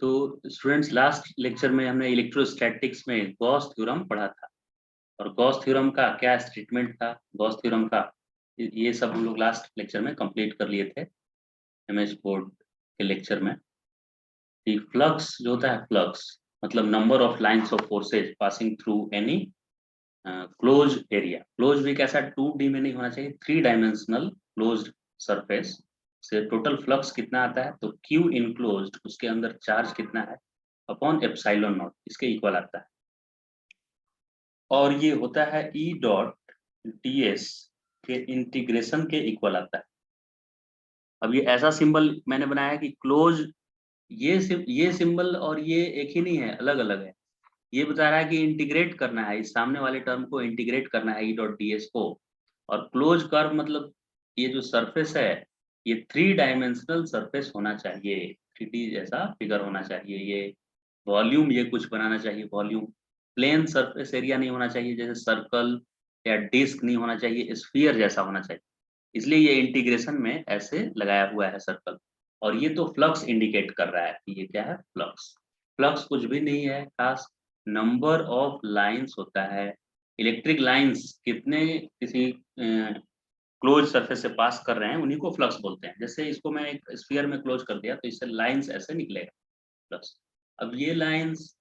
तो students, last lecture में हमने इलेक्ट्रोस्टैटिक्स में गॉस थ्योरम पढ़ा था। और गॉस थ्योरम का क्या स्टेटमेंट था, गॉस थ्योरम का ये सब हम लोग लास्ट लेक्चर में कंप्लीट कर लिए थे एमएस बोर्ड के लेक्चर में। फ्लक्स जो होता है, फ्लक्स मतलब number of lines of forces passing through any close area. Close भी कैसा, 2D में नहीं होना चाहिए, 3 डायमेंशनल क्लोज्ड सरफेस से टोटल फ्लक्स कितना आता है, तो क्यू इनक्लोज्ड उसके अंदर चार्ज कितना है अपॉन एप्सिलॉन नॉट, इसके इक्वल आता है। और ये होता है ई डॉट ds के इंटीग्रेशन के इक्वल आता है। अब ये ऐसा सिंबल मैंने बनाया है कि क्लोज, ये सिंबल और ये एक ही नहीं है, अलग अलग है। ये बता रहा है कि इंटीग्रेट करना है, इस सामने वाले टर्म को इंटीग्रेट करना है ई डॉट ds को। और क्लोज कर्व मतलब ये जो सरफेस है, ये 3 डायमेंशनल सरफेस होना चाहिए, 3D जैसा फिगर होना चाहिए। ये वॉल्यूम, ये कुछ बनाना चाहिए वॉल्यूम। प्लेन सरफेस एरिया नहीं होना चाहिए, जैसे सर्कल या डिस्क नहीं होना चाहिए, स्फीयर जैसा होना चाहिए। इसलिए ये इंटीग्रेशन में ऐसे लगाया हुआ है सर्कल। और ये तो फ्लक्स इंडिकेट कर रहा है कि ये क्या है, फ्लक्स। फ्लक्स कुछ भी नहीं है खास, नंबर ऑफ लाइंस होता है। इलेक्ट्रिक लाइंस कितने किसी क्लोज सरफेस से पास कर रहे हैं, उन्हीं को फ्लक्स बोलते हैं। जैसे इसको मैं एक स्फीयर में क्लोज कर दिया तो इससे लाइंस ऐसे निकलेगा, फ्लक्स। अब ये लाइंस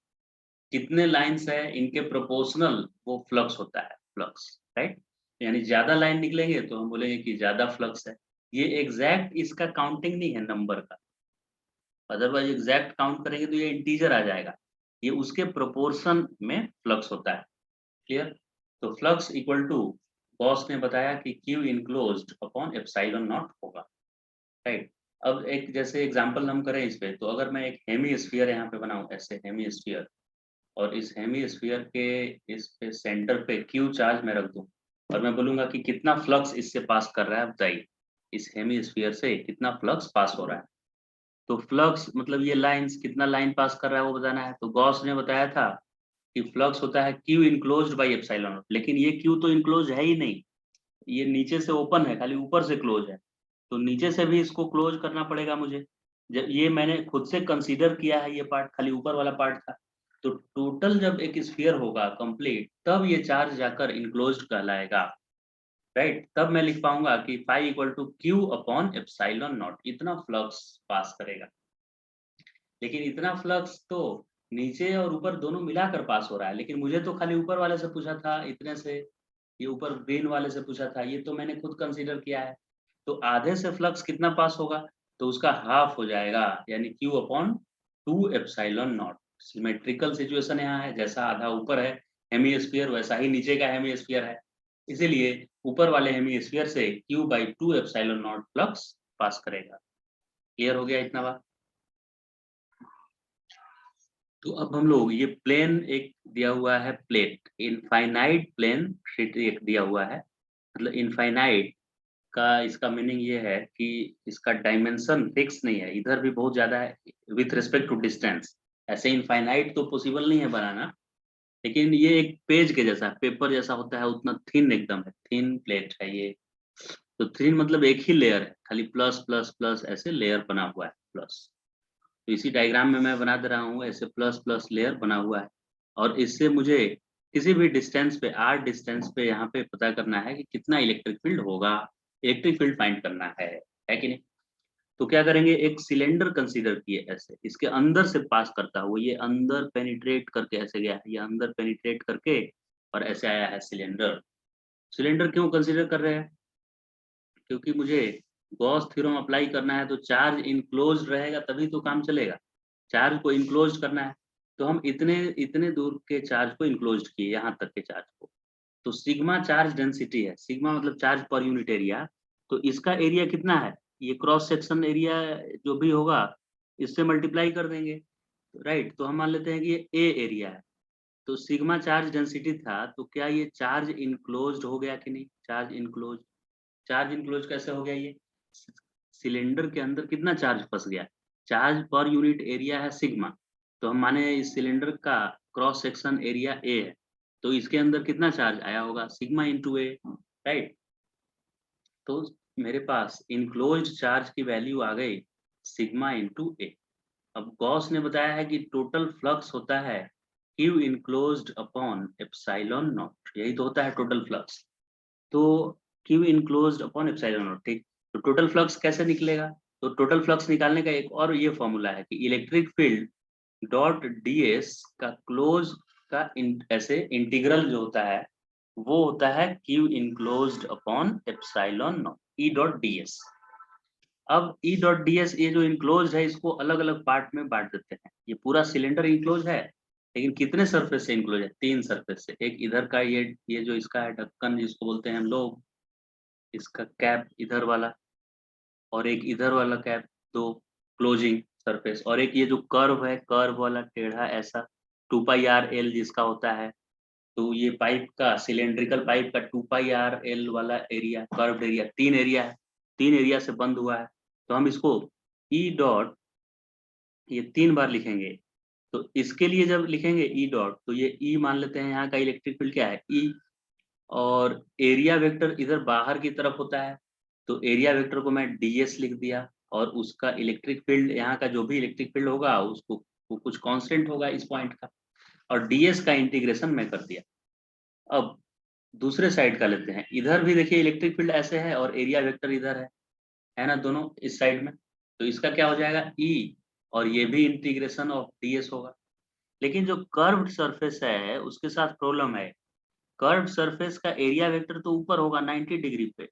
कितने लाइंस है, इनके प्रोपोर्शनल वो फ्लक्स होता है, फ्लक्स, राइट। यानी ज्यादा लाइन निकलेंगे तो हम बोलेंगे कि ज्यादा फ्लक्स है। ये एग्जैक्ट इसका काउंटिंग नहीं है नंबर का, अदरवाइज एग्जैक्ट काउंट करेंगे तो ये इंटीजर आ जाएगा। ये उसके प्रोपोर्शन में फ्लक्स होता है। क्लियर। तो फ्लक्स इक्वल टू, गॉस ने बताया कि Q enclosed upon epsilon not होगा, राइट। अब एक जैसे एग्जांपल हम करें इस पे, तो अगर मैं एक हेमी स्फीयर यहाँ पे बनाऊं, ऐसे हेमी स्फीयर, और इस हेमी स्फीयर के इस पे सेंटर पे क्यू चार्ज मैं रख दूं, और मैं बोलूंगा कि कितना फ्लक्स इससे पास कर रहा है, बताइए इस हेमी स्फीयर से कितना फ्लक्स पास हो रहा है। तो फ्लक्स मतलब ये लाइंस, कितना लाइन पास कर रहा है वो बताना है। तो गॉस ने बताया था कि फ्लक्स होता है Q enclosed by epsilon not, लेकिन ये क्यू तो इनक्लोज है ही नहीं, ये नीचे से ओपन है, खाली ऊपर से क्लोज है। तो नीचे से भी इसको क्लोज करना पड़ेगा मुझे। जब ये मैंने खुद से कंसीडर किया है, ये पार्ट खाली ऊपर वाला पार्ट था। तो टोटल जब एक स्फीयर होगा कंप्लीट, तब ये चार्ज जाकर इनक्लोज्ड कहलाएगा, राइट। तब मैं लिख पाऊंगा कि phi equal to Q upon epsilon not, इतना फ्लक्स पास करेगा। लेकिन इतना फ्लक्स तो नीचे और ऊपर दोनों मिलाकर पास हो रहा है, लेकिन मुझे तो खाली ऊपर वाले से पूछा था इतने से, ये ऊपर ग्रीन वाले से पूछा था, ये तो मैंने खुद कंसीडर किया है। तो आधे से फ्लक्स कितना पास होगा, तो उसका हाफ हो जाएगा, यानी Q upon 2 epsilon not. Symmetrical situation यहाँ है, जैसा आधा ऊपर है हेमीस्फीयर, वैसा ही नीचे का हेमीस्फीयर है। इसीलिए ऊपर वाले हेमीस्फीयर से Q by 2 epsilon not flux pass करेगा। क्लियर हो गया इतना बात। तो अब हम लोग ये प्लेन एक दिया हुआ है, प्लेट इनफाइनाइट प्लेन शीट एक दिया हुआ है। मतलब इनफाइनाइट का इसका मीनिंग ये है कि इसका डायमेंशन फिक्स नहीं है, इधर भी बहुत ज्यादा है विथ रिस्पेक्ट टू डिस्टेंस। ऐसे इनफाइनाइट तो पॉसिबल नहीं है बनाना, लेकिन ये एक पेज के जैसा, पेपर जैसा होता है, उतना थिन एकदम है, थिन प्लेट है ये। तो थिन मतलब एक ही लेयर है, खाली प्लस प्लस प्लस ऐसे लेयर बना हुआ है, प्लस। तो इसी डायग्राम में मैं बना दे रहा हूँ, ऐसे प्लस प्लस लेयर बना हुआ है। और इससे मुझे किसी भी डिस्टेंस पे, आर डिस्टेंस पे यहाँ पे पता करना है कि कितना इलेक्ट्रिक फील्ड होगा, इलेक्ट्रिक फील्ड फाइंड करना है कि नहीं। तो क्या करेंगे, एक सिलेंडर कंसीडर किए ऐसे, इसके अंदर से पास करता हुआ, ये अंदर पेनिट्रेट करके ऐसे गया है, ये अंदर पेनिट्रेट करके और ऐसे आया है सिलेंडर। सिलेंडर क्यों कंसीडर कर रहे हैं, क्योंकि मुझे गॉस थ्योरम अप्लाई करना है, तो चार्ज इनक्लोज रहेगा तभी तो काम चलेगा। चार्ज को इनक्लोज करना है, तो हम इतने इतने दूर के चार्ज को इनक्लोज किए, यहाँ तक के चार्ज को। तो सिग्मा चार्ज डेंसिटी है, सिग्मा मतलब चार्ज पर यूनिट एरिया। तो इसका एरिया कितना है, ये क्रॉस सेक्शन एरिया जो भी होगा इससे मल्टीप्लाई कर देंगे, राइट। तो हम मान लेते हैं कि ये ए एरिया है। तो सिग्मा चार्ज डेंसिटी था, तो क्या ये चार्ज इनक्लोज्ड हो गया कि नहीं, चार्ज इनक्लोज। चार्ज इनक्लोज कैसे हो गया, ये सिलेंडर के अंदर कितना चार्ज फंस गया, चार्ज पर यूनिट एरिया है सिग्मा। तो हम माने इस सिलेंडर का क्रॉस सेक्शन एरिया ए है, तो इसके अंदर कितना चार्ज आया होगा, सिग्मा इंटू ए, राइट। तो मेरे पास इनक्लोज्ड चार्ज की वैल्यू आ गई सिग्मा इंटू ए। अब गॉस ने बताया है कि टोटल फ्लक्स होता है Q enclosed upon epsilon not, यही तो होता है टोटल फ्लक्स। तो Q enclosed upon epsilon not, ठीक। तो टोटल फ्लक्स कैसे निकलेगा? तो टोटल फ्लक्स निकालने का एक और ये फॉर्मूला है कि इलेक्ट्रिक फील्ड डॉट ds का क्लोज का ऐसे इंटीग्रल जो होता है वो होता है Q enclosed upon epsilon not E dot ds। अब E डॉट ds ये जो इनक्लोज है इसको अलग अलग पार्ट में बांट देते हैं। ये पूरा सिलेंडर इनक्लोज है, लेकिन कितने सरफेस से इनक्लोज है? 3 सरफेस से। एक इधर का ये जो इसका है ढक्कन जिसको बोलते हैं हम लोग, इसका कैप इधर वाला, और एक इधर वाला कैप, दो क्लोजिंग सरफेस, और एक ये जो कर्व है, कर्व वाला टेढ़ा ऐसा 2πr l जिसका होता है। तो ये पाइप का, सिलेंड्रिकल पाइप का 2πr l वाला एरिया, कर्व्ड एरिया, 3 एरिया है, 3 एरिया से बंद हुआ है। तो हम इसको E डॉट, ये 3 बार लिखेंगे। तो इसके लिए जब लिखेंगे E डॉट, तो ये E मान लेते हैं यहाँ का इलेक्ट्रिक फील्ड क्या है, E। और एरिया वेक्टर इधर बाहर की तरफ होता है, तो एरिया वेक्टर को मैं ds लिख दिया, और उसका इलेक्ट्रिक फील्ड, यहाँ का जो भी इलेक्ट्रिक फील्ड होगा उसको, वो कुछ कांस्टेंट होगा इस पॉइंट का, और ds का इंटीग्रेशन मैं कर दिया। अब दूसरे साइड का लेते हैं, इधर भी देखिए इलेक्ट्रिक फील्ड ऐसे है और एरिया वेक्टर इधर है ना, दोनों इस साइड में। तो इसका क्या हो जाएगा, E, और ये भी इंटीग्रेशन ऑफ ds होगा। लेकिन जो कर्व्ड सरफेस है उसके साथ प्रॉब्लम है। कर्व्ड सरफेस का एरिया वेक्टर तो ऊपर होगा 90 डिग्री पे।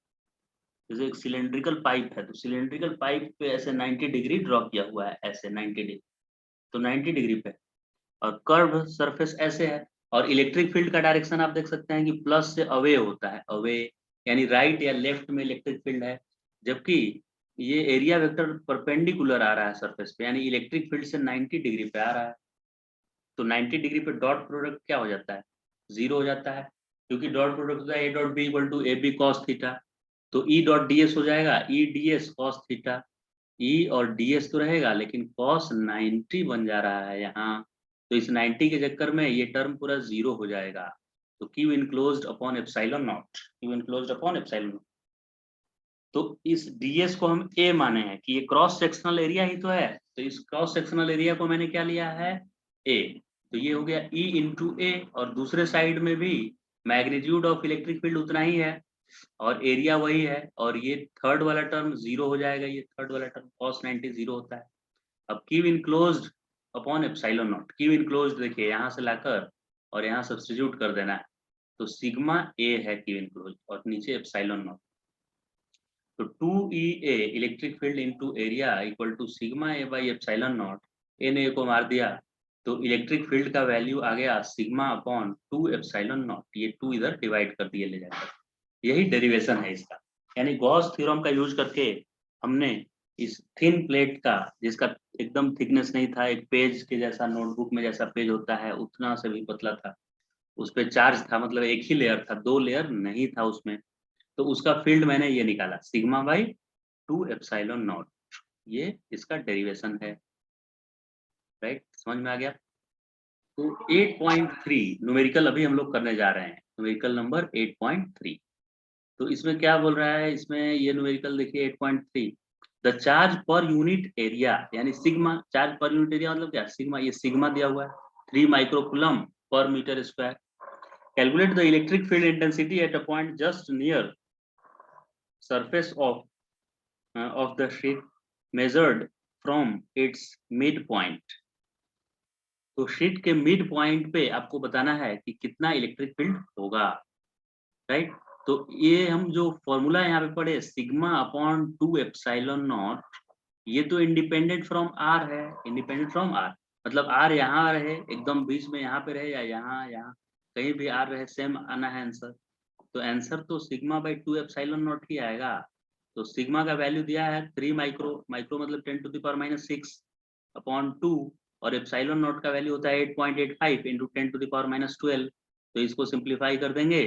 जैसे एक सिलेंड्रिकल पाइप है, तो सिलेंड्रिकल पाइप पे ऐसे 90 डिग्री ड्रॉ किया हुआ है, ऐसे 90 डिग्री, तो 90 डिग्री पे। और कर्व सरफेस ऐसे है, और इलेक्ट्रिक फील्ड का डायरेक्शन आप देख सकते हैं कि प्लस से अवे होता है, अवे यानी राइट या लेफ्ट में इलेक्ट्रिक फील्ड है। जबकि ये एरिया वेक्टर परपेंडिकुलर आ रहा है सरफेस पे, यानी इलेक्ट्रिक फील्ड से 90 डिग्री पे आ रहा है। तो 90 डिग्री पे डॉट प्रोडक्ट क्या हो जाता है, 0 हो जाता है, क्योंकि डॉट प्रोडक्ट होता है A dot B equal to A B cos theta. तो E डॉट ds हो जाएगा E ds cos theta. E और ds तो रहेगा, लेकिन cos 90 बन जा रहा है यहाँ। तो इस 90 के चक्कर में ये टर्म पूरा 0 हो जाएगा। तो Q enclosed upon epsilon not, Q enclosed upon epsilon naught. तो इस ds को हम A माने हैं कि ये क्रॉस सेक्शनल एरिया ही तो है। तो इस क्रॉस सेक्शनल एरिया को मैंने क्या लिया है, A। तो ये हो गया E इंटू A, और दूसरे साइड में भी मैग्नीट्यूड ऑफ इलेक्ट्रिक फील्ड उतना ही है और एरिया वही है, और ये थर्ड वाला टर्म 0 हो जाएगा, ये थर्ड वाला टर्म cos 90 0 होता है। अब Q enclosed upon epsilon not, Q enclosed देखिए यहाँ से लाकर और यहाँ सब्स्टिट्यूट कर देना है, तो सिग्मा A है Q इनक्लोज्ड, और नीचे एप्सिलॉन नॉट। तो 2EA electric field into area equal to sigma A by epsilon naught. A ने A को मार दिया, तो इलेक्ट्रिक फील्ड का वैल्यू आ गया सिग्मा अपॉन 2 एप्सिलॉन नॉट। ये 2 इधर डिवाइड कर दिए ले जाकर, यही डेरिवेशन है इसका। यानी गॉस थ्योरम का यूज करके हमने इस थिन प्लेट का, जिसका एकदम थिकनेस नहीं था, एक पेज के जैसा, नोटबुक में जैसा पेज होता है उतना से भी पतला था, उस पे चार्ज था, मतलब एक ही लेयर था, 2 लेयर नहीं था उसमें। तो उसका फील्ड मैंने ये निकाला सिग्मा बाई 2 एप्सिलॉन नॉट, ये इसका डेरिवेशन है। राइट, समझ में आ गया? तो 8.3 न्यूमेरिकल अभी हम लोग करने जा रहे हैं, न्यूमेरिकल नंबर 8.3। तो इसमें क्या बोल रहा है, इसमें ये न्यूमेरिकल देखिए 8.3, the charge per unit area, यानी sigma, charge per unit area मतलब क्या, सिग्मा, ये सिग्मा दिया हुआ है 3 microcoulomb per metre square. Calculate the electric field intensity at a point just near surface of the sheet measured from its mid point। तो sheet के mid point पे आपको बताना है कि कितना इलेक्ट्रिक फील्ड होगा। राइट, तो ये हम जो फॉर्मूला यहाँ पे पढ़े सिग्मा अपॉन 2 एप्सिलॉन नॉट, ये तो इंडिपेंडेंट फ्रॉम आर है, इंडिपेंडेंट फ्रॉम आर, मतलब आर यहाँ रहे एकदम बीच में, यहाँ पे रहे या यहाँ यहाँ कहीं भी आर रहे, सेम आना है आंसर। तो आंसर तो सिग्मा बाई 2 एप्सिलॉन नॉट ही आएगा। तो सिग्मा का वैल्यू दिया है 3 माइक्रो, माइक्रो मतलब 10 to the power minus 6 upon 2, और एप्सिलॉन नॉट का वैल्यू होता है 8.85 into 10 to the power minus 12। तो इसको सिंप्लीफाई कर देंगे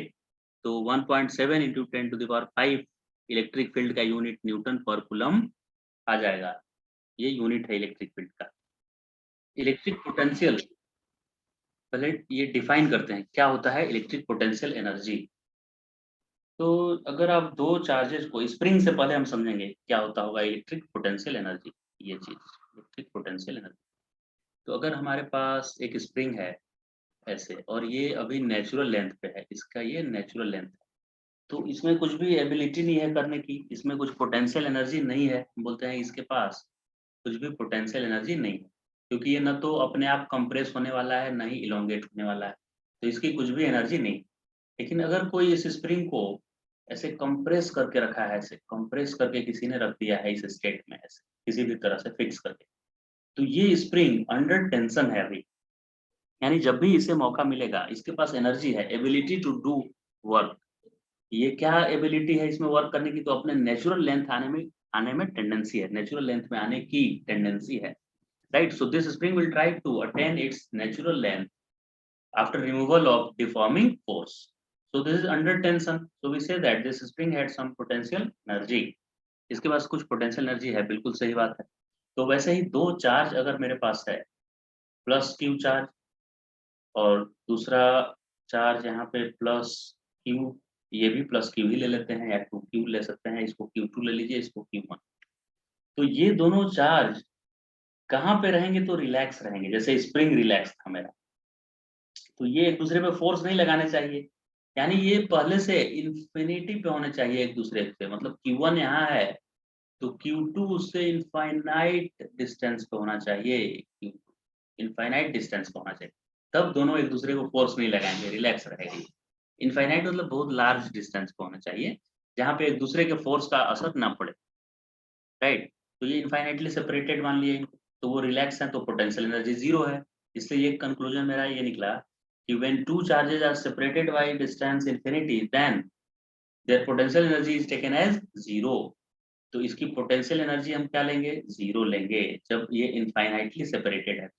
तो 1.7 into 10 to the power 5 electric field का यूनिट न्यूटन पर कूलम आ जाएगा। ये यूनिट है इलेक्ट्रिक फील्ड का। इलेक्ट्रिक पोटेंशियल, पहले ये डिफाइन करते हैं क्या होता है इलेक्ट्रिक पोटेंशियल एनर्जी। तो अगर आप दो चार्जेस को, स्प्रिंग से पहले हम समझेंगे क्या होता होगा इलेक्ट्रिक पोटेंशियल एनर्जी, ये चीज इलेक्ट्रिक पोटेंशियल एनर्जी। तो अगर हमारे पास एक स्प्रिंग है ऐसे, और ये अभी नेचुरल लेंथ पे है, इसका ये नेचुरल लेंथ है, तो इसमें कुछ भी एबिलिटी नहीं है करने की, इसमें कुछ पोटेंशियल एनर्जी नहीं है, हम बोलते हैं इसके पास कुछ भी पोटेंशियल एनर्जी नहीं है, क्योंकि ये न तो अपने आप कंप्रेस होने वाला है, न ही इलोंगेट होने वाला है, तो इसकी कुछ भी एनर्जी नहीं। लेकिन अगर कोई इस स्प्रिंग को ऐसे कंप्रेस करके रखा है, ऐसे कंप्रेस करके किसी ने रख दिया है इस स्टेट में, ऐसे किसी भी तरह से फिक्स करके, तो ये स्प्रिंग अंडर टेंशन है अभी, यानी जब भी इसे मौका मिलेगा, इसके पास एनर्जी है, एबिलिटी टू डू वर्क। ये क्या एबिलिटी है इसमें वर्क करने की, तो अपने नेचुरल लेंथ आने में टेंडेंसी है, नेचुरल लेंथ में आने की टेंडेंसी है, right. So this spring will try to attain its natural length after removal of deforming force. So this is under tension. So we say that this spring had some potential energy. इसके पास कुछ potential energy है, बिल्कुल सही बात है। तो वैसे ही दो चार्ज अगर मेरे पास है, प्लस क्यू चार्ज और दूसरा चार्ज यहाँ पे प्लस क्यू, ये भी प्लस क्यू ही ले लेते हैं, या टू क्यू ले सकते हैं, इसको क्यू टू ले लीजिए, इसको क्यू वन। तो ये दोनों चार्ज कहाँ पे रहेंगे, तो रिलैक्स रहेंगे, जैसे स्प्रिंग रिलैक्स था मेरा, तो ये एक दूसरे पे फोर्स नहीं लगाने चाहिए, यानी ये पहले से इन्फिनिटी पे होने चाहिए एक दूसरे पे, मतलब Q1 यहाँ है तो Q2 उससे इनफाइनाइट डिस्टेंस पे होना चाहिए, Q2 इनफाइनाइट डिस्टेंस पे होना चाहिए, तब दोनों एक दूसरे को फोर्स नहीं लगाएंगे, रिलैक्स रहेगी। इनफाइनाइट मतलब बहुत लार्ज डिस्टेंस पे होना चाहिए, जहाँ पे एक दूसरे के फोर्स का असर ना पड़े, राइट। तो ये इनफाइनाइटली सेपरेटेड मान लिए इनको, तो वो रिलैक्स है, तो पोटेंशियल एनर्जी जीरो है। इसलिए ये कंक्लूजन मेरा ये निकला कि when two charges are separated by distance infinity, then their potential energy is taken as zero. तो इसकी पोटेंशियल एनर्जी हम क्या लेंगे, जीरो लेंगे, जब ये इनफाइनाइटली सेपरेटेड है।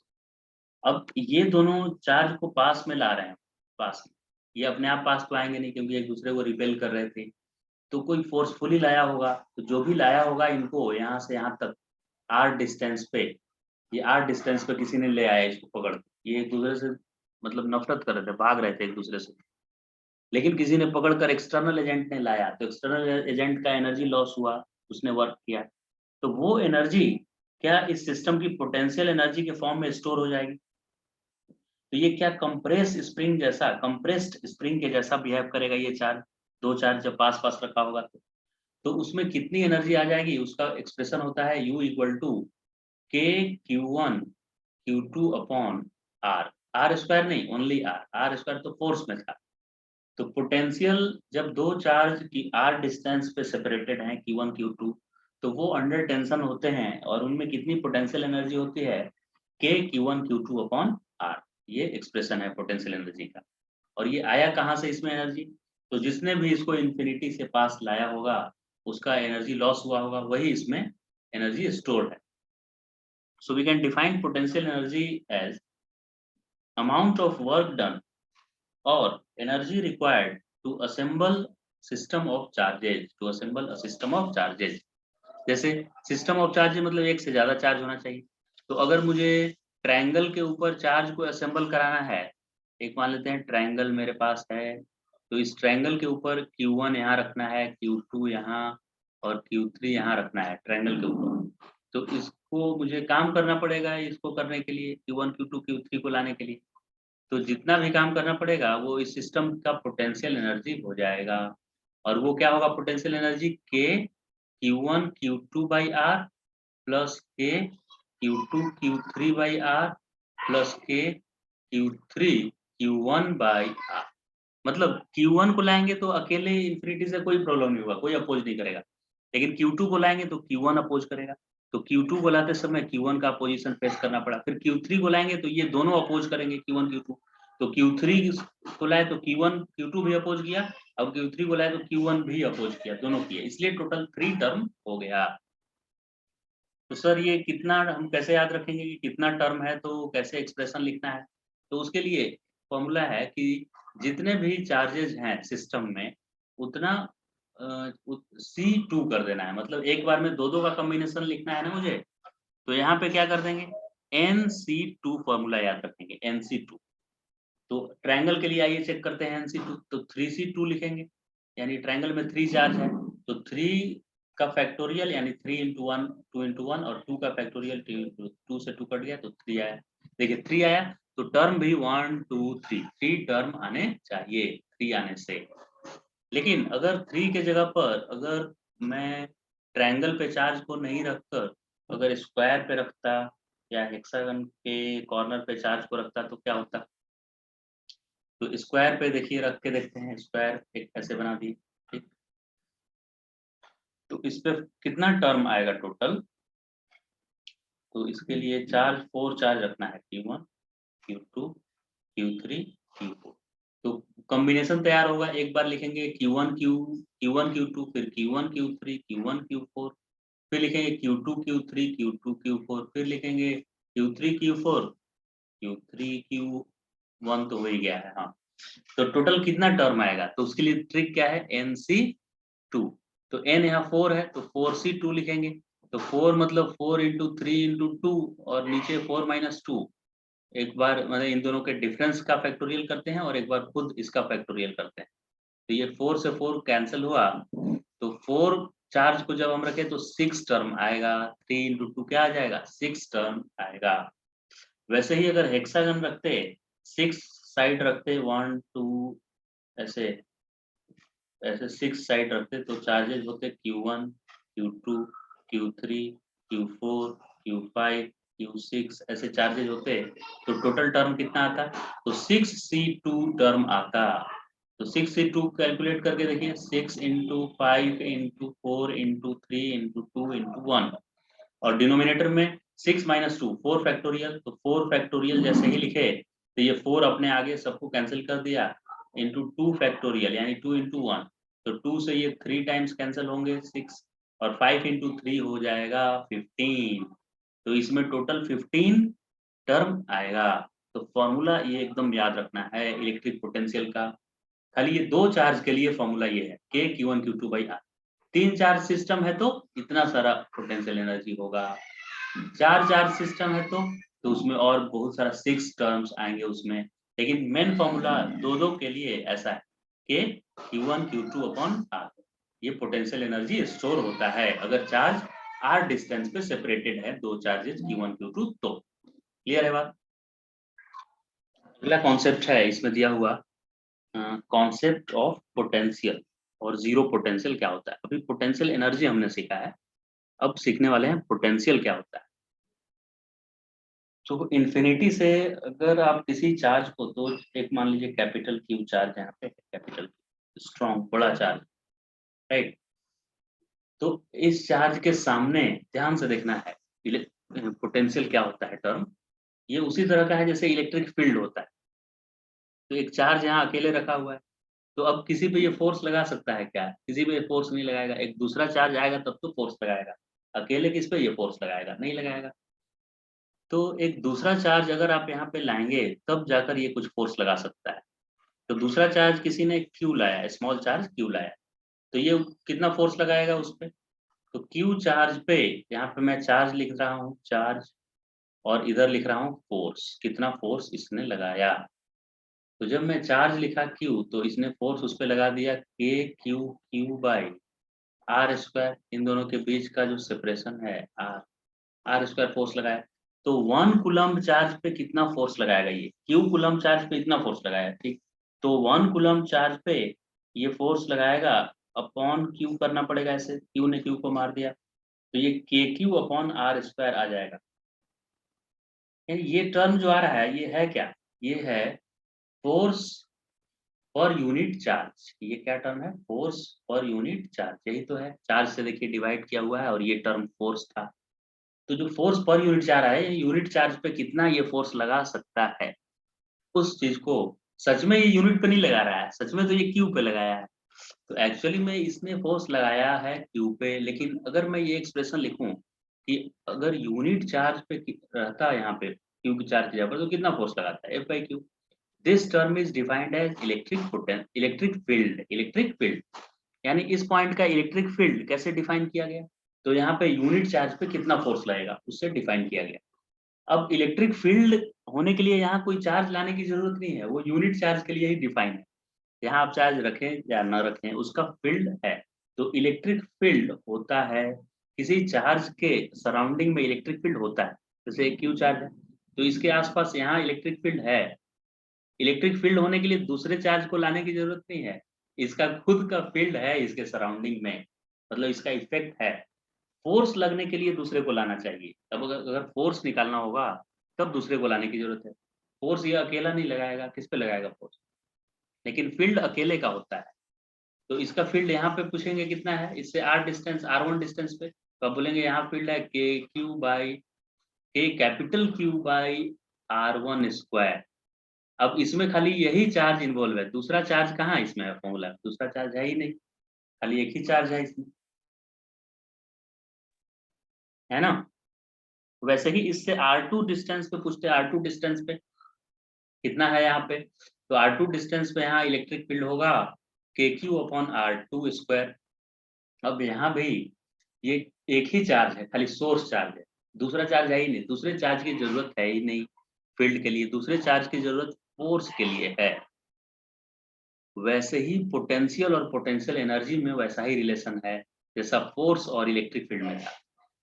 अब ये दोनों चार्ज को पास में ला रहे हैं, पास में, ये अपने आप पास तो आएंगे नहीं, क्योंकि एक दूसरे को रिपेल कर रहे थे, तो कोई फोर्सफुली लाया होगा, तो जो भी लाया होगा इनको यहाँ से यहाँ तक आर डिस्टेंस पे, ये आर डिस्टेंस पे किसी ने ले आया इसको पकड़ के, ये एक दूसरे से मतलब नफरत कर रहे थे, भाग रहे थे एक दूसरे से, लेकिन किसी ने पकड़कर एक्सटर्नल एजेंट ने लाया, तो एक्सटर्नल एजेंट का एनर्जी लॉस हुआ, उसने वर्क किया, तो वो एनर्जी क्या इस सिस्टम की पोटेंशियल एनर्जी के फॉर्म में स्टोर हो जाएगी। तो ये क्या कंप्रेस स्प्रिंग जैसा, कंप्रेस्ड स्प्रिंग के जैसा बिहेव करेगा ये चार्ज, दो चार्ज जब पास पास रखा होगा तो उसमें कितनी एनर्जी आ जाएगी, उसका एक्सप्रेशन होता है U equal to K Q1 Q2 upon R, R square नहीं, ओनली आर, आर स्क्वायर तो फोर्स में था, तो पोटेंशियल जब दो चार्ज की आर डिस्टेंस पे सेपरेटेड हैं Q1 Q2, तो वो अंडर टेंशन होते हैं, और उनमें कितनी पोटेंशियल एनर्जी होती है, के Q1 Q2 अपॉन आर, ये एक्सप्रेशन है पोटेंशियल एनर्जी का। और ये आया कहाँ से इसमें एनर्जी, तो जिसने भी इसको इन्फिनिटी से पास लाया होगा उसका एनर्जी लॉस हुआ होगा, वही इसमें एनर्जी स्टोर्ड है। So we can define potential energy as amount of work done or energy required to assemble system of charges, to assemble a system of charges। जैसे सिस्टम ऑफ चार्जेज मतलब एक से ज्यादा चार्ज होना चाहिए, तो अगर मुझे ट्रायंगल के ऊपर चार्ज को असेंबल कराना है, एक मान लेते हैं ट्रायंगल मेरे पास है, तो इस ट्रायंगल के ऊपर Q1 यहाँ रखना है, Q2 यहाँ और Q3 यहाँ रखना है ट्रायंगल के ऊपर, तो इसको मुझे काम करना पड़ेगा, इसको करने के लिए Q1 Q2 Q3 को लाने के लिए, तो जितना भी काम करना पड़ेगा वो इस सिस्टम का पोटेंशियल एनर्जी हो जाएगा, और वो क्या होगा पोटेंशियल एनर्जी, के Q1 Q2 by are plus के Q2 Q3 by are plus के Q3 Q1 बाई आर। मतलब Q1 को लाएंगे तो अकेले इन्फिनिटी से कोई प्रॉब्लम नहीं होगा, कोई अपोज नहीं करेगा, लेकिन Q2 को लाएंगे तो Q1 अपोज करेगा, तो Q2 को लाते समय Q1 का अपोजिशन फेस करना पड़ा, फिर Q3 को लाएंगे तो ये दोनों अपोज करेंगे Q1 Q2, तो Q3 को लाए तो Q1 Q2 भी अपोज किया, अब Q3 को लाए तो Q1 भी अपोज किया, दोनों किए, इसलिए टोटल 3 टर्म हो गया। तो सर ये कितना हम कैसे याद रखेंगे कि कितना टर्म है, तो कैसे एक्सप्रेशन लिखना है, तो उसके लिए फॉर्मूला है कि जितने भी चार्जेस हैं सिस्टम में उतना C2 कर देना है, मतलब एक बार में दो का कॉम्बिनेशन लिखना है ना मुझे, तो यहाँ पे क्या कर देंगे NC2 फॉर्मूला याद रखेंगे, NC2। तो ट्रायंगल के लिए आइए चेक करते हैं NC2, तो 3C2 लिखेंगे, यानी ट्रायंगल में 3 चार्ज है, तो 3 का फैक्टोरियल यानी 3 into 1 2 into 1 और 2 का फैक्टोरियल 2 से 2 कट गया तो 3 आया, देखिए 3 आया तो टर्म भी 1 2 3 3 टर्म आने चाहिए 3 आने से। लेकिन अगर 3 के जगह पर अगर मैं ट्रायंगल पे चार्ज को नहीं रखकर अगर स्क्वायर पे रखता या हेक्सागन के कॉर्नर पे चार्ज को रखता तो क्या होता? तो स्क्वायर पे देखिए रख के देखते हैं, स्क्वायर एक ऐसे बना दिए, ठीक। तो इस पे कितना टर्म आएगा टोटल? तो इसके लिए चार्ज 4 चार्ज रखना है, Q1 Q2 Q3 Q4। तो कॉम्बिनेशन तैयार होगा, एक बार लिखेंगे Q1 Q2 फिर Q1 Q3 Q1 Q4 फिर लिखेंगे Q2 Q3 Q2 Q4 फिर लिखेंगे Q3 Q4 Q3 Q1 तो हो ही गया है, हाँ। तो टोटल कितना टर्म आएगा? तो उसके लिए ट्रिक क्या है? NC2। तो n यहाँ 4 है तो 4C2 लिखेंगे। तो 4 मतलब 4 इंटू 3 इंटू 2 और नीचे 4 माइनस 2। एक बार मतलब इन दोनों के डिफरेंस का फैक्टोरियल करते हैं और एक बार खुद इसका फैक्टोरियल करते हैं। तो ये 4 से 4 कैंसिल हुआ, तो 4 चार्ज को जब हम रखें तो 6 टर्म आएगा। 3 इंटू 2 क्या आ जाएगा? 6 टर्म आएगा। वैसे ही अगर हेक्सागन रखते, 6 साइड रखते, 1 2 ऐसे ऐसे 6 साइड रखते तो चार्जेस होते Q1 Q2 Q3 Q4 Q5 Q6 ऐसे चार्जेस होते। तो टोटल टर्म कितना आता? तो 6C2 टर्म आता। तो 6C2 कैलकुलेट करके देखिए, 6 into 5 into 4 into 3 into 2 into 1 और डिनोमिनेटर में 6 माइनस 2 4 फैक्टोरियल। तो 4 फैक्टोरियल जैसे ही लिखे तो ये 4 अपने आगे सबको कैंसिल कर दिया, इंटू 2 फैक्टोरियल यानी 2 इंटू 1। तो 2 से ये 3 टाइम्स कैंसिल होंगे 6 और 5 इंटू 3 हो जाएगा 15। तो इसमें टोटल 15 टर्म आएगा। तो फॉर्मूला ये एकदम याद रखना है इलेक्ट्रिक पोटेंशियल का। खाली ये 2 चार्ज के लिए फॉर्मूला ये है K Q1 Q2 by R। 3 charge system है तो इतना सारा पोटेंशियल एनर्जी होगा। 4 चार्ज सिस्टम है तो उसमें और बहुत सारा 6 टर्म्स आएंगे उसमें। लेकिन मेन फॉर्मूला दो के लिए ऐसा है कि Q1 Q2 अपॉन R। ये पोटेंशियल एनर्जी स्टोर होता है अगर चार्ज R डिस्टेंस पे सेपरेटेड है, दो चार्जेस Q1 Q2। तो क्लियर है बात? अगला कॉन्सेप्ट है इसमें दिया हुआ, कॉन्सेप्ट ऑफ पोटेंशियल और जीरो पोटेंशियल क्या होता है। अभी पोटेंशियल एनर्जी हमने सीखा है, अब सीखने वाले हैं पोटेंशियल क्या होता है। तो इन्फिनिटी से अगर आप किसी चार्ज को, तो एक मान लीजिए कैपिटल Q चार्ज यहाँ पे, कैपिटल स्ट्रॉन्ग बड़ा चार्ज, राइट। तो इस चार्ज के सामने ध्यान से देखना है पोटेंशियल क्या होता है टर्म। ये उसी तरह का है जैसे इलेक्ट्रिक फील्ड होता है। तो एक चार्ज यहाँ अकेले रखा हुआ है, तो अब किसी पे ये फोर्स लगा सकता है क्या? किसी पे फोर्स नहीं लगाएगा। एक दूसरा चार्ज आएगा तब तो फोर्स लगाएगा, अकेले किस पे ये फोर्स लगाएगा? नहीं लगाएगा। तो एक दूसरा चार्ज अगर आप यहाँ पे लाएंगे तब जाकर ये कुछ फोर्स लगा सकता है। तो दूसरा चार्ज किसी ने Q लाया, स्मॉल चार्ज Q लाया, तो ये कितना फोर्स लगाएगा उस पे? तो Q चार्ज पे यहाँ पे मैं चार्ज लिख रहा हूँ, चार्ज, और इधर लिख रहा हूँ फोर्स, कितना फोर्स इसने लगाया। तो जब मैं चार्ज लिखा Q तो इसने फोर्स उस पर लगा दिया Q बाई R स्क्वायर। इन दोनों के बीच का जो सेपरेशन है R स्क्वायर फोर्स लगाया। तो 1 कूलम्ब चार्ज पे कितना फोर्स लगाएगा? ये Q कूलम्ब चार्ज पे इतना फोर्स लगाया, ठीक। तो 1 कूलम्ब चार्ज पे ये फोर्स लगाएगा अपॉन Q करना पड़ेगा, ऐसे Q ने Q को मार दिया तो ये KQ अपॉन R स्क्वायर आ जाएगा। ये टर्म जो आ रहा है ये है क्या? ये है फोर्स पर यूनिट चार्ज। ये क्या टर्म है? फोर्स पर यूनिट चार्ज। यही तो है, चार्ज से देखिए डिवाइड किया हुआ है और ये टर्म फोर्स था। तो जो फोर्स पर यूनिट चार्ज है, यूनिट चार्ज पे कितना ये फोर्स लगा सकता है, उस चीज को सच में ये यूनिट पे नहीं लगा रहा है, सच में तो ये क्यू पे लगाया है। तो एक्चुअली में इसने फोर्स लगाया है क्यू पे। लेकिन अगर मैं ये एक्सप्रेशन लिखूं कि अगर यूनिट चार्ज पे रहता है यहाँ पे क्यू की चार्ज की जगह पर तो कितना फोर्स लगाता है? F by Q. This term is defined as electric field. Electric field यानी इस पॉइंट का इलेक्ट्रिक फील्ड कैसे डिफाइन किया गया? तो यहाँ पे यूनिट चार्ज पे कितना फोर्स लगेगा उससे डिफाइन किया गया। अब इलेक्ट्रिक फील्ड होने के लिए यहाँ कोई चार्ज लाने की जरूरत नहीं है, वो यूनिट चार्ज के लिए ही डिफाइन है। यहाँ आप चार्ज रखें या न रखें उसका फील्ड है। तो इलेक्ट्रिक फील्ड होता है किसी चार्ज के सराउंडिंग में इलेक्ट्रिक फील्ड होता है। जैसे क्यू चार्ज है तो इसके आसपास यहाँ इलेक्ट्रिक फील्ड है। इलेक्ट्रिक फील्ड होने के लिए दूसरे चार्ज को लाने की जरूरत नहीं है, इसका खुद का फील्ड है इसके सराउंडिंग में, मतलब इसका इफेक्ट है। फोर्स लगने के लिए दूसरे को लाना चाहिए। तब अगर फोर्स निकालना होगा तब दूसरे को लाने की जरूरत है। फोर्स ये अकेला नहीं लगाएगा, किस पे लगाएगा फोर्स, लेकिन फील्ड अकेले का होता है। तो इसका फील्ड यहाँ पे पूछेंगे कितना है, इससे r डिस्टेंस r1 डिस्टेंस पे, तो आप बोलेंगे यहाँ फील्ड है के क्यू बाई के capital Q by r1 square. अब इसमें खाली यही चार्ज इन्वॉल्व है, दूसरा चार्ज कहाँ है इसमें, फॉर्मूला दूसरा चार्ज है ही नहीं, खाली एक ही चार्ज है इसमें, है ना। वैसे ही इससे r2 डिस्टेंस पे पूछते हैं, r2 डिस्टेंस पे कितना है यहाँ पे, तो r2 डिस्टेंस पे यहाँ इलेक्ट्रिक फील्ड होगा के क्यू अपॉन r2 स्क्वायर। अब यहाँ भी ये एक ही चार्ज है, खाली सोर्स चार्ज है, दूसरा चार्ज है ही नहीं, दूसरे चार्ज की जरूरत है ही नहीं फील्ड के लिए, दूसरे चार्ज की जरूरत फोर्स के लिए है। वैसे ही पोटेंशियल और पोटेंशियल एनर्जी में वैसा ही रिलेशन है जैसा फोर्स और इलेक्ट्रिक फील्ड में था।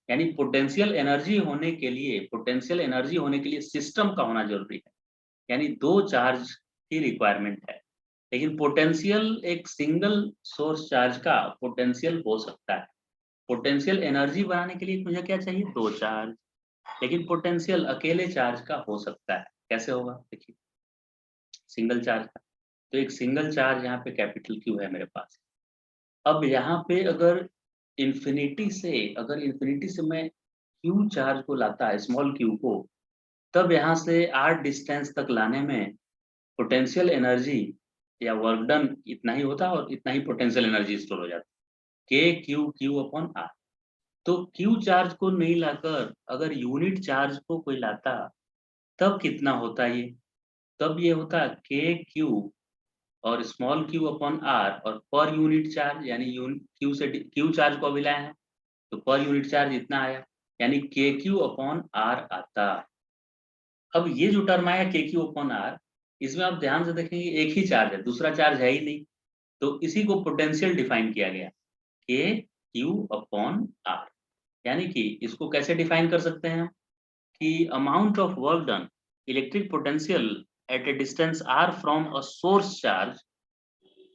यानी पोटेंशियल एनर्जी होने के लिए, पोटेंशियल एनर्जी होने के लिए सिस्टम का होना जरूरी है, यानी दो चार्ज की रिक्वायरमेंट है। लेकिन पोटेंशियल एक सिंगल सोर्स चार्ज का पोटेंशियल हो सकता है। पोटेंशियल एनर्जी बनाने के लिए मुझे क्या चाहिए, दो चार्ज, लेकिन पोटेंशियल अकेले चार्ज का हो सकता है। कैसे होगा देखिए, सिंगल चार्ज का, तो एक सिंगल चार्ज यहाँ पे कैपिटल क्यू है मेरे पास। अब यहाँ पे अगर इन्फिनिटी से मैं क्यू चार्ज को लाता है, स्मॉल क्यू को, तब यहाँ से r डिस्टेंस तक लाने में पोटेंशियल एनर्जी या वर्क डन इतना ही होता है और इतना ही पोटेंशियल एनर्जी स्टोर हो जाती है, के क्यू क्यू अपॉन आर। तो क्यू चार्ज को नहीं लाकर अगर यूनिट चार्ज को कोई लाता तब कितना होता ये, तब ये होता के क्यू और स्मॉल क्यू अपॉन आर, और पर यूनिट चार्ज यानी क्यू से क्यू चार्ज को अभी लाए हैं तो पर यूनिट चार्ज इतना आया, यानी के क्यू अपॉन आर आता। अब ये जो टर्म आया के क्यू अपॉन आर, इसमें आप ध्यान से देखेंगे एक ही चार्ज है, दूसरा चार्ज है ही नहीं, तो इसी को पोटेंशियल डिफाइन किया गया, के क्यू अपॉन आर। यानी कि इसको कैसे डिफाइन कर सकते हैं हम, कि amount of work done, electric potential at a distance r from a source charge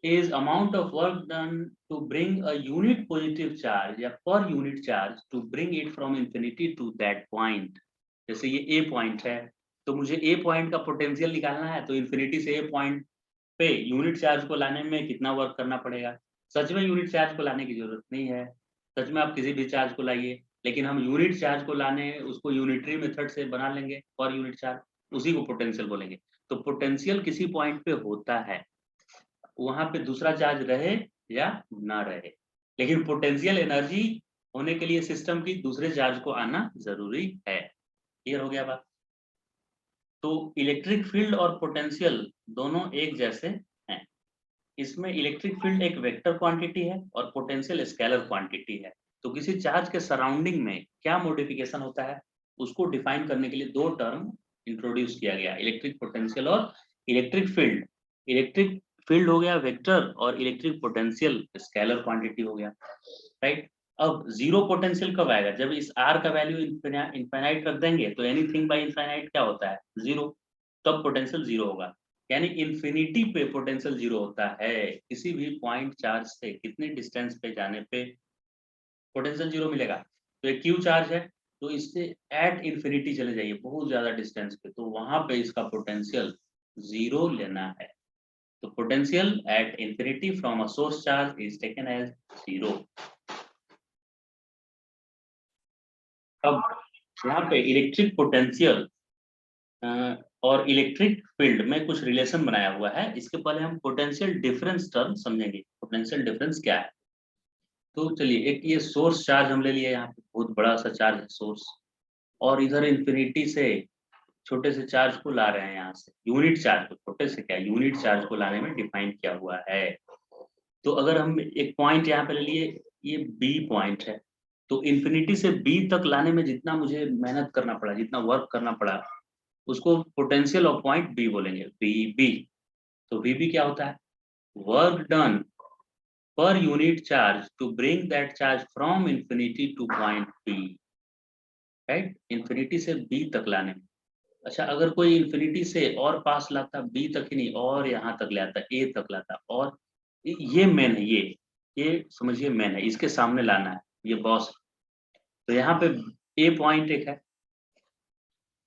is amount of work done to bring a unit positive charge या per unit charge to bring it from infinity to that point। जैसे ये a point है, तो मुझे a point का potential निकालना है, तो इन्फिनिटी से a पॉइंट पे यूनिट चार्ज को लाने में कितना वर्क करना पड़ेगा। सच में यूनिट चार्ज को लाने की जरूरत नहीं है, सच में आप किसी भी चार्ज को लाइए, लेकिन हम यूनिट चार्ज को लाने उसको यूनिटरी मेथड से बना लेंगे पर यूनिट चार्ज, उसी को पोटेंशियल बोलेंगे। तो पोटेंशियल किसी पॉइंट पे होता है, वहां पे दूसरा चार्ज रहे या ना रहे, लेकिन पोटेंशियल एनर्जी होने के लिए सिस्टम की दूसरे चार्ज को आना जरूरी है। क्लियर हो गया बात। तो इलेक्ट्रिक फील्ड और पोटेंशियल दोनों एक जैसे हैं। इसमें इलेक्ट्रिक फील्ड एक वेक्टर क्वांटिटी है और पोटेंशियल स्केलर क्वांटिटी है। तो किसी चार्ज के सराउंडिंग में क्या मॉडिफिकेशन होता है उसको डिफाइन करने के लिए दो टर्म इंट्रोड्यूस किया गया, इलेक्ट्रिक पोटेंशियल और इलेक्ट्रिक फील्ड। इलेक्ट्रिक फील्ड हो गया वेक्टर और इलेक्ट्रिक पोटेंशियल स्केलर क्वांटिटी हो गया, राइट। अब जीरो पोटेंशियल कब आएगा, जब इस r का वैल्यू इनफाइनाइट रख देंगे, तो एनीथिंग बाय इनफाइनाइट क्या होता है, जीरो, तब पोटेंशियल जीरो होगा। यानी इन्फिनिटी पे पोटेंशियल जीरो होता है, किसी भी पॉइंट चार्ज से कितने डिस्टेंस पे जाने पे पोटेंशियल जीरो मिलेगा। तो एक क्यू चार्ज है, तो इससे एट इन्फिनिटी चले जाइए बहुत ज्यादा डिस्टेंस पे, तो वहां पे इसका पोटेंशियल जीरो लेना है। तो potential at infinity from a source charge is taken as zero. अब यहाँ पे इलेक्ट्रिक पोटेंशियल और इलेक्ट्रिक फील्ड में कुछ रिलेशन बनाया हुआ है। इसके पहले हम पोटेंशियल डिफरेंस टर्म समझेंगे, पोटेंशियल डिफरेंस क्या है। तो चलिए, एक ये सोर्स चार्ज हम ले लिए, यहाँ पे बहुत बड़ा सा चार्ज है सोर्स, और इधर इन्फिनिटी से छोटे से चार्ज को ला रहे हैं, यहाँ से यूनिट चार्ज को, छोटे से क्या यूनिट चार्ज को लाने में डिफाइन किया हुआ है। तो अगर हम एक पॉइंट यहाँ पे ले लिए, ये बी पॉइंट है, तो इन्फिनिटी से बी तक लाने में जितना मुझे मेहनत करना पड़ा, जितना वर्क करना पड़ा, उसको पोटेंशियल ऑफ पॉइंट बी बोलेंगे, वीबी। तो वीबी क्या होता है, work done per unit charge to bring that charge from infinity to point B, right, infinity से बी तक लाने में। अच्छा, अगर कोई इन्फिनिटी से और पास लाता, बी तक ही नहीं और यहाँ तक ले आता, ए तक लाता, और ये मेन है, ये समझिए मेन है, इसके सामने लाना है, ये बॉस। तो यहाँ पे ए पॉइंट एक है,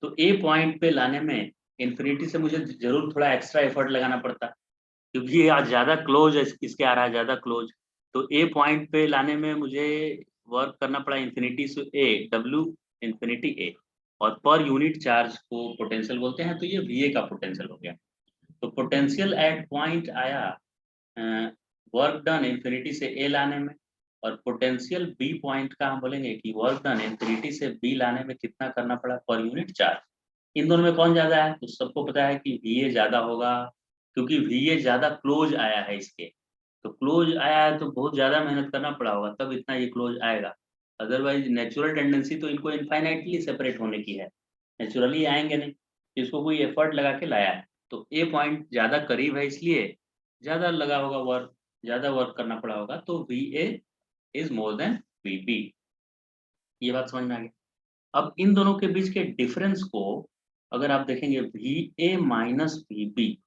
तो ए पॉइंट पे लाने में इन्फिनिटी से मुझे जरूर थोड़ा एक्स्ट्रा एफर्ट लगाना पड़ता, क्योंकि ये आज ज्यादा क्लोज है, इसके आ रहा है ज्यादा क्लोज। तो ए पॉइंट पे लाने में मुझे वर्क करना पड़ा इन्फिनिटी से ए, डब्ल्यू इन्फिनिटी ए, और पर यूनिट चार्ज को पोटेंशियल बोलते हैं, तो ये वी ए का पोटेंशियल हो गया। तो पोटेंशियल एट पॉइंट आया, वर्क डन इन्फिनिटी से ए लाने में, और पोटेंशियल बी पॉइंट का हम बोलेंगे कि वर्क डन इन्फिनिटी से बी लाने में कितना करना पड़ा पर यूनिट चार्ज। इन दोनों में कौन ज्यादा है, तो सबको पता है कि वी ए ज्यादा होगा, क्योंकि वी ए ज्यादा क्लोज आया है इसके। तो क्लोज आया है तो बहुत ज्यादा मेहनत करना पड़ा होगा, तब इतना ये क्लोज आएगा। अदरवाइज नेचुरल टेंडेंसी तो इनको इनफाइनाइटली सेपरेट होने की है, नेचुरली आएंगे नहीं, इसको कोई एफर्ट लगा के लाया है। तो ए पॉइंट ज्यादा करीब है, इसलिए ज्यादा लगा होगा वर्क, ज्यादा वर्क करना पड़ा होगा, तो V A is more than V B. ये बात समझ में आ गई। अब इन दोनों के बीच के डिफरेंस को अगर आप देखेंगे, V A minus V B,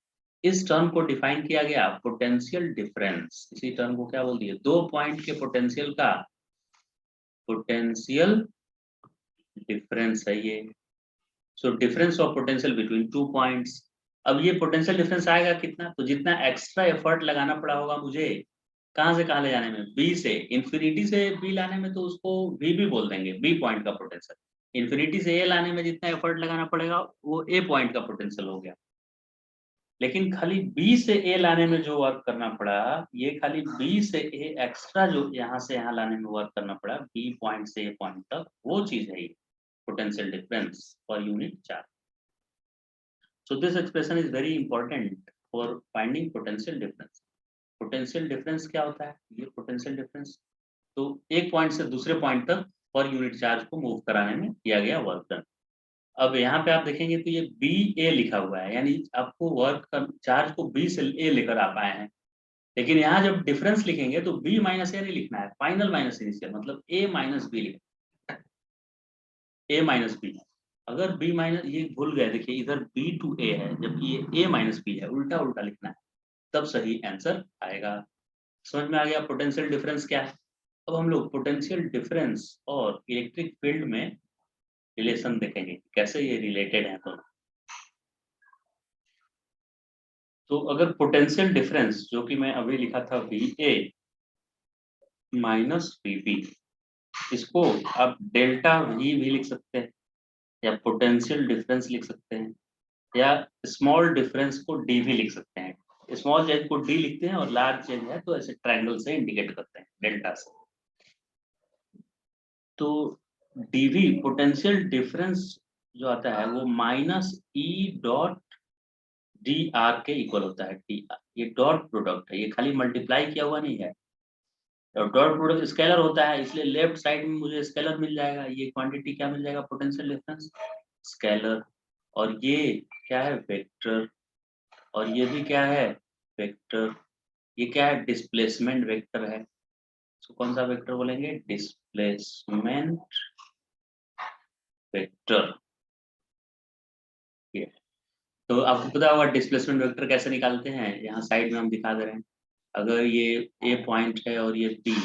इस टर्म को डिफाइन किया गया पोटेंशियल डिफरेंस। इसी टर्म को क्या बोल दिए, दो पॉइंट के पोटेंशियल का पोटेंशियल डिफरेंस है ये। So difference of potential between two points. अब ये पोटेंशियल डिफरेंस आएगा कितना, तो जितना एक्स्ट्रा एफर्ट लगाना पड़ा होगा मुझे कहाँ से कहाँ ले जाने में, बी से इन्फिनिटी से बी लाने में, तो उसको वी भी बोल देंगे, बी पॉइंट का पोटेंशियल। इन्फिनिटी से ए लाने में जितना एफर्ट लगाना पड़ेगा वो ए पॉइंट का पोटेंशियल हो गया। लेकिन खाली बी से ए लाने में जो वर्क करना पड़ा, ये खाली बी से ए एक्स्ट्रा जो यहाँ से यहाँ लाने में वर्क करना पड़ा, बी पॉइंट से ए पॉइंट तक, वो चीज है ये पोटेंशियल डिफरेंस पर unit charge. So this expression is very important for finding potential difference. Potential difference क्या होता है, ये potential difference तो एक पॉइंट से दूसरे पॉइंट तक पर यूनिट चार्ज को मूव कराने में किया गया वर्क डन। अब यहाँ पे आप देखेंगे तो ये बी ए लिखा हुआ है, यानी आपको वर्क चार्ज को बी से ए लेकर आप आए हैं। लेकिन यहाँ जब डिफरेंस लिखेंगे तो बी माइनस ए नहीं लिखना है, फाइनल माइनस इनिशियल, मतलब ए माइनस बी लिखना है, ए माइनस बी। अगर बी माइनस, ये भूल गए देखिए, इधर बी टू ए है जबकि ये ए माइनस बी है, उल्टा उल्टा लिखना है, तब सही आंसर आएगा। समझ में आ गया पोटेंशियल डिफरेंस क्या है। अब हम लोग पोटेंशियल डिफरेंस और इलेक्ट्रिक फील्ड में रिलेशन देखेंगे, कैसे ये रिलेटेड है दोनों। तो अगर पोटेंशियल डिफरेंस जो कि मैं अभी लिखा था V A minus V B, इसको आप डेल्टा वी भी लिख सकते हैं, या पोटेंशियल डिफरेंस लिख सकते हैं, या स्मॉल डिफरेंस को डी भी लिख सकते हैं। स्मॉल चेंज को डी लिखते हैं और लार्ज चेंज है तो ऐसे ट्रायंगल से इंडिकेट करते हैं डेल्टा से। तो डीवी पोटेंशियल डिफरेंस जो आता है वो minus E dot D R के इक्वल होता है, डी आर। ये डॉट प्रोडक्ट है, ये खाली मल्टीप्लाई किया हुआ नहीं है। और डॉट प्रोडक्ट स्केलर होता है, इसलिए लेफ्ट साइड में मुझे स्केलर मिल जाएगा, ये क्वांटिटी क्या मिल जाएगा, पोटेंशियल डिफरेंस स्केलर। और ये क्या है, वेक्टर। और ये भी क्या है, वेक्टर। ये क्या है, डिस्प्लेसमेंट वेक्टर है। तो कौन सा वेक्टर बोलेंगे, डिस्प्लेसमेंट वेक्टर। तो आपको पता होगा डिस्प्लेसमेंट वेक्टर कैसे निकालते हैं, यहाँ साइड में हम दिखा दे रहे हैं। अगर ये ए पॉइंट है और ये बी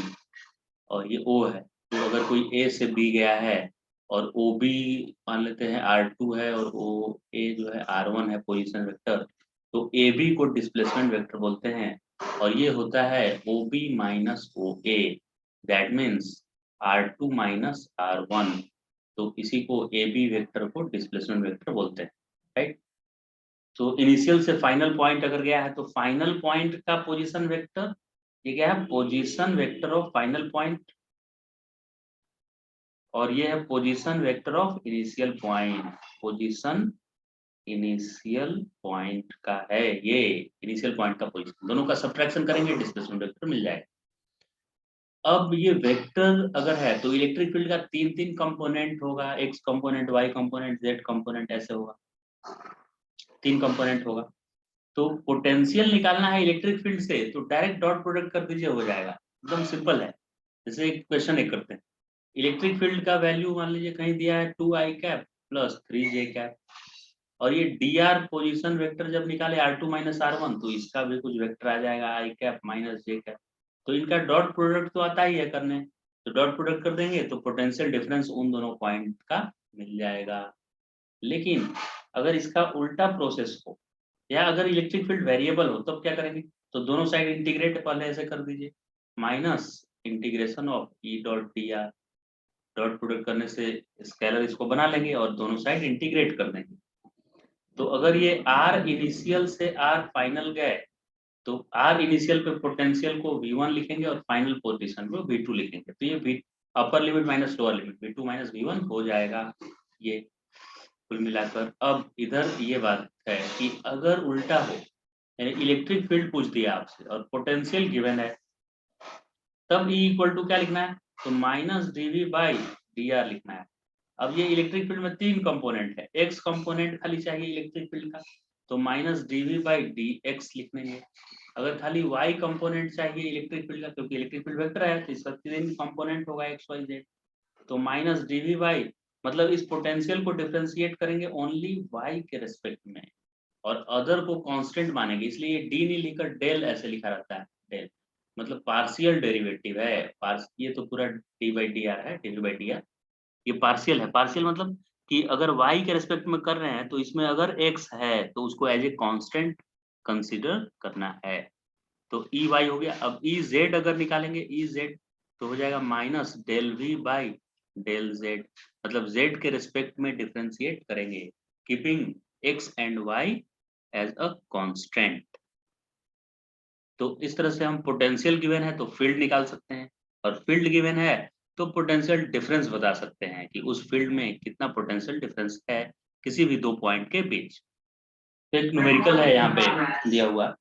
और ये ओ है, तो अगर कोई ए से बी गया है और ओ बी मान लेते हैं R2 है और ओ ए जो है R1 है पोजीशन वेक्टर, तो ए बी को डिस्प्लेसमेंट वेक्टर बोलते हैं। और ये होता है O B minus O A, that means R2 minus R1। तो इसी को ए बी वेक्टर को डिस्प्लेसमेंट वेक्टर बोलते हैं, राइट। तो इनिशियल से फाइनल पॉइंट अगर गया है तो फाइनल पॉइंट का पोजीशन वेक्टर, ये क्या है, position vector of final point. और ये है position vector of initial point, position initial point का है ये, इनिशियल पॉइंट का पोजीशन, दोनों का सब्ट्रैक्शन करेंगे डिस्प्लेसमेंट वेक्टर मिल जाएगा। अब ये वेक्टर अगर है तो इलेक्ट्रिक फील्ड का तीन तीन कंपोनेंट होगा, X component, Y component, Z component, ऐसे होगा, तीन कंपोनेंट होगा। तो पोटेंशियल निकालना है इलेक्ट्रिक फील्ड से तो डायरेक्ट डॉट प्रोडक्ट कर दीजिए, हो जाएगा, एकदम सिंपल है। जैसे एक क्वेश्चन एक करते हैं, इलेक्ट्रिक फील्ड का वैल्यू मान लीजिए कहीं दिया है 2i cap plus 3j cap. और ये dr पोजीशन वेक्टर जब निकाले r2 माइनस r1 तो इसका भी कुछ वेक्टर आ जाएगा i cap minus j cap, तो इनका डॉट प्रोडक्ट तो आता ही है करने, तो डॉट प्रोडक्ट कर देंगे तो पोटेंशियल डिफरेंस उन दोनों पॉइंट का मिल जाएगा। लेकिन अगर इसका उल्टा प्रोसेस हो या अगर इलेक्ट्रिक फील्ड वेरिएबल हो तब क्या करेंगे, तो दोनों साइड इंटीग्रेट पहले ऐसे कर दीजिए, minus integration of E dot D R, dot product करने से स्केलर इसको बना लेंगे और दोनों साइड इंटीग्रेट कर देंगे। तो अगर ये आर इनिशियल से आर फाइनल गए तो आर इनिशियल पे पोटेंशियल को V1 लिखेंगे और फाइनल पोजीशन में V2 लिखेंगे, तो ये upper limit minus lower limit V2 minus V1 हो जाएगा। ये कुल मिलाकर अब इधर ये बात है कि अगर उल्टा हो, यानी इलेक्ट्रिक फील्ड पूछ दिया आपसे और पोटेंशियल गिवन है, तब E इक्वल टू क्या लिखना है, तो माइनस dV बाई dr लिखना है। अब ये इलेक्ट्रिक फील्ड में तीन कंपोनेंट है, x कंपोनेंट खाली चाहिए इलेक्ट्रिक फील्ड का, तो माइनस dV बाई dx लिख लेंगे। अगर खाली y कंपोनेंट चाहिए इलेक्ट्रिक फील्ड का, क्योंकि इलेक्ट्रिक फील्ड वेक्टर है तो इसका तीन कंपोनेंट होगा x y z, तो माइनस dV बाई, मतलब इस पोटेंशियल को डिफरेंशिएट करेंगे ओनली y के रेस्पेक्ट में और अदर को कांस्टेंट मानेंगे, इसलिए ये d नहीं लिखकर डेल ऐसे लिखा रहता है, डेल मतलब पार्शियल डेरिवेटिव है, ये तो पूरा d बाई डी आर है, dv बाई डी आर, ये पार्शियल है। पार्शियल मतलब कि अगर y के रेस्पेक्ट में कर रहे हैं तो इसमें अगर x है तो उसको एज ए कांस्टेंट कंसीडर करना है, तो ई वाई हो गया। अब ई जेड अगर निकालेंगे, ई जेड तो हो जाएगा minus del V by del Z, मतलब जेड के रिस्पेक्ट में डिफरेंशिएट करेंगे keeping X and Y as a constant. तो इस तरह से हम पोटेंशियल गिवन है तो फील्ड निकाल सकते हैं, और फील्ड गिवन है तो पोटेंशियल डिफरेंस बता सकते हैं कि उस फील्ड में कितना पोटेंशियल डिफरेंस है किसी भी दो पॉइंट के बीच। तो एक न्यूमेरिकल है यहाँ पे दिया हुआ,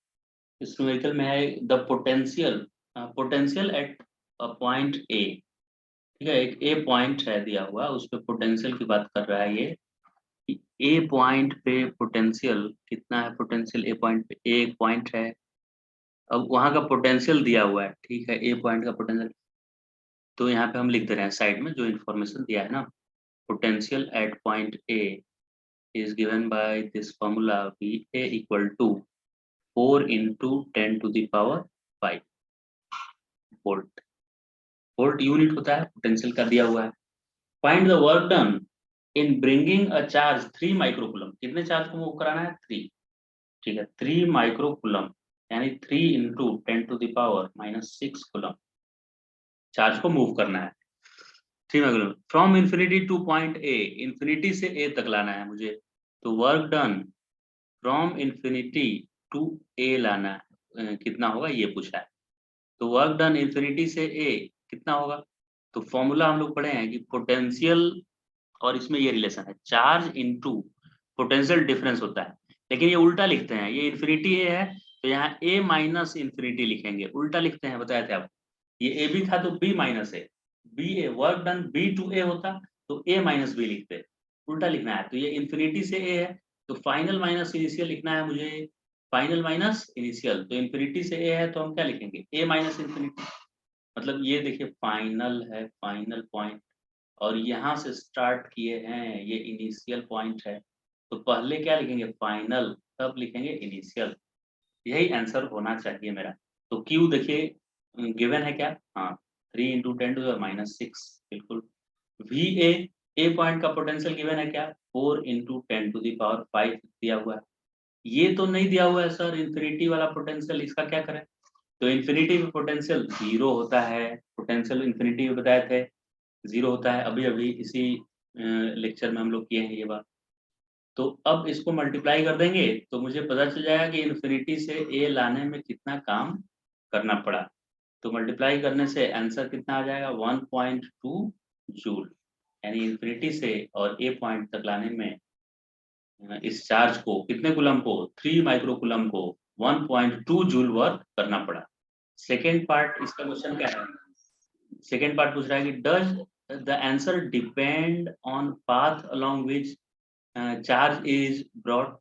इस न्यूमेरिकल में है the potential at a point A, ठीक है, एक ए पॉइंट है दिया हुआ, उस पे पोटेंशियल की बात कर रहा है ये कि ए पॉइंट पे पोटेंशियल कितना है, पोटेंशियल ए पॉइंट पे ए पॉइंट है, अब वहां का पोटेंशियल दिया हुआ है, ठीक है, ए पॉइंट का पोटेंशियल, तो यहाँ पे हम लिख दे रहे हैं साइड में जो इन्फॉर्मेशन दिया है ना, potential at point A is given by this formula V A equal to 4 into 10 to the power 5 volt, volt unit होता है पोटेंशियल का दिया हुआ है। Find the work done in bringing a charge 3 microcoulomb, कितने चार्ज को मूव कराना है 3, ठीक है, 3 माइक्रोकूलम यानी 3 into 10 to the power minus 6 coulomb charge को मूव करना है 3 microcoulomb from infinity to point A, infinity से ए तक लाना है मुझे, तो work done from infinity to A लाना है, कितना होगा ये पूछा है, तो वर्क डन इंफिनिटी से ए कितना होगा, तो फॉर्मूला हम लोग पढ़े हैं कि पोटेंशियल और इसमें ये रिलेशन है चार्ज इनटू पोटेंशियल डिफरेंस होता है, लेकिन ये उल्टा लिखते हैं, ये इंफिनिटी ए है तो यहाँ ए माइनस इंफिनिटी लिखेंगे, उल्टा लिखते हैं, बताया थे आपको, ये ए बी था तो B minus A, B A work done B to A होता तो ए माइनस बी लिखते, उल्टा लिखना है, तो ये इंफिनिटी से ए है तो फाइनल माइनस इनिशियल लिखना है मुझे, फाइनल माइनस इनिशियल, तो इंफिनिटी से ए है तो हम क्या लिखेंगे ए माइनस इंफिनिटी, मतलब ये देखिए फाइनल है, फाइनल पॉइंट, और यहाँ से स्टार्ट किए हैं ये इनिशियल पॉइंट है, तो पहले क्या लिखेंगे फाइनल तब लिखेंगे इनिशियल, यही आंसर होना चाहिए मेरा। तो क्यू देखिए गिवन है क्या, हाँ 3 into 10 to the minus 6 बिल्कुल। वी ए पॉइंट का पोटेंशियल गिवन है क्या 4 into 10 to the power 5 दिया हुआ है, ये तो नहीं दिया हुआ है सर इंफिनिटी वाला पोटेंशियल, इसका क्या करें, तो इंफिनिटी में पोटेंशियल जीरो होता है, पोटेंशियल इंफिनिटी में बताए थे जीरो होता है, अभी अभी इसी लेक्चर में हम लोग किए हैं ये बात, तो अब इसको मल्टीप्लाई कर देंगे तो मुझे पता चल जाएगा कि इन्फिनिटी से ए लाने में कितना काम करना पड़ा, तो मल्टीप्लाई करने से आंसर कितना आ जाएगा 1.2 जूल, यानी इन्फिनिटी से और ए पॉइंट तक लाने में इस चार्ज को कितने कूलम को 3 माइक्रोकूलम को 1.2 जूल वर्क करना पड़ा। सेकेंड पार्ट इसका क्वेश्चन क्या है, सेकेंड पार्ट पूछ रहा है कि does the answer depend on path along which charge is brought,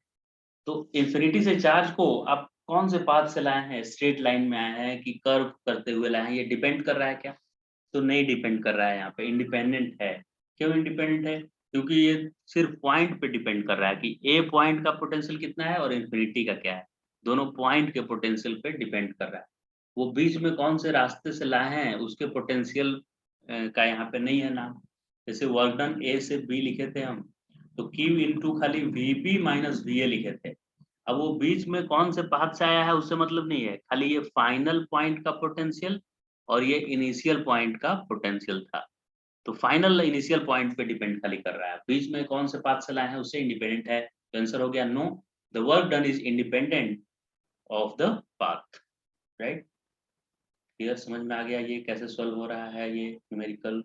तो इंफिनिटी से चार्ज को आप कौन से पाथ से लाए हैं, स्ट्रेट लाइन में आए हैं कि कर्व करते हुए लाए हैं, ये डिपेंड कर रहा है क्या, तो नहीं डिपेंड कर रहा है, यहाँ पे इंडिपेंडेंट है, क्यों इंडिपेंडेंट है, क्योंकि ये सिर्फ पॉइंट पे डिपेंड कर रहा है कि ए पॉइंट का पोटेंशियल कितना है और इन्फिनिटी का क्या है। दोनों पॉइंट के पोटेंशियल पे डिपेंड कर रहा है। वो बीच में कौन से रास्ते से लाए हैं उसके पोटेंशियल का यहाँ पे नहीं है नाम। जैसे वर्क डन ए से बी लिखे थे हम, तो क्यू इंटू खाली वीबी माइनस वी ए लिखे थे। अब वो बीच में कौन से पाथ से आया है उससे मतलब नहीं है, खाली ये फाइनल पॉइंट का पोटेंशियल और ये इनिशियल पॉइंट का पोटेंशियल था। तो फाइनल इनिशियल पॉइंट पे डिपेंड खाली कर रहा है, बीच में कौन से पाथ से लाए हैं उससे इंडिपेंडेंट है। तो आंसर हो गया no, the work done is independent of the path. Right, clear, समझ में आ गया ये कैसे सॉल्व हो रहा है ये न्यूमेरिकल।